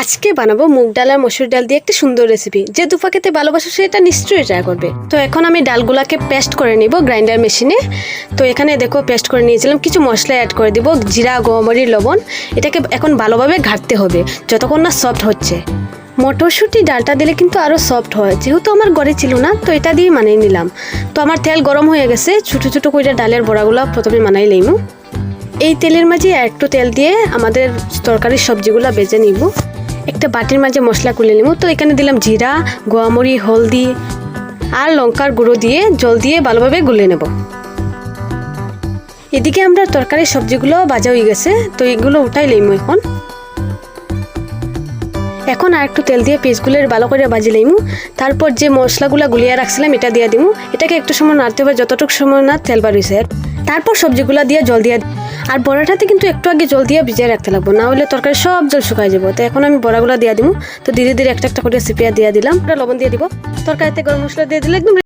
আজকে বানাবো মুগ ডাল আর মসুর ডাল দিয়ে একটা সুন্দর রেসিপি। যে দুপা খেতে ভালোবাসে সেটা নিশ্চয়ই ট্রাই করবে। তো এখন আমি ডালগুলাকে পেস্ট করে নিব গ্রাইন্ডার মেশিনে। তো এখানে দেখো পেস্ট করে নিয়েছিলাম, কিছু মশলা অ্যাড করে দিব, জিরা, গোমরি, লবণ। এটাকে এখন ভালোভাবে ঘাটতে হবে যতক্ষণ না সফট হচ্ছে। মটরশুঁটি ডালটা দিলে কিন্তু আরও সফট হয়, যেহেতু আমার ঘরে ছিল না তো এটা দিয়ে মানিয়ে নিলাম। তো আমার তেল গরম হয়ে গেছে, ছোটো ছোটো করে ডালের বড়াগুলো প্রথমে মানাই লইমু। এই তেলের মাঝে একটু তেল দিয়ে আমাদের তরকারির সবজিগুলো বেজে নিব। একটা বাটির মাঝে মশলা গুলে নিব। তো এখানে দিলাম জিরা, গোয়ামরি, হলদি আর লঙ্কার গুঁড়ো দিয়ে জল দিয়ে ভালোভাবে গুলে নেব। এদিকে আমরা তরকারির সবজিগুলো ভাজা হয়ে গেছে, তো এগুলো উঠাই লইমু। এখন আর একটু তেল দিয়ে পেঁয়াজগুলোর ভালো করে ভাজি লইমু। তারপর যে মশলাগুলো গুলিয়ে রাখছিলাম এটা দিয়ে দিমু। এটাকে একটু সময় নাড়তে হবে, যতটুকু সময় না তেল বার হয়েছে। তারপর সবজিগুলো দিয়ে জল দিয়ে, আর বড়াটাতে কিন্তু একটু আগে জল দিয়ে ভিজিয়ে রাখতে লাগবো, না হলে তরকারি সব জল শুকাই যাবো। তো এখন আমি বড়াগুলো দিয়ে দিমু। তো ধীরে ধীরে একটা একটা করে সিপিয়া দিয়ে দিলাম, লবণ দিয়ে দিব। তরকারিতে গরম মশলা দিয়ে দিলে একদম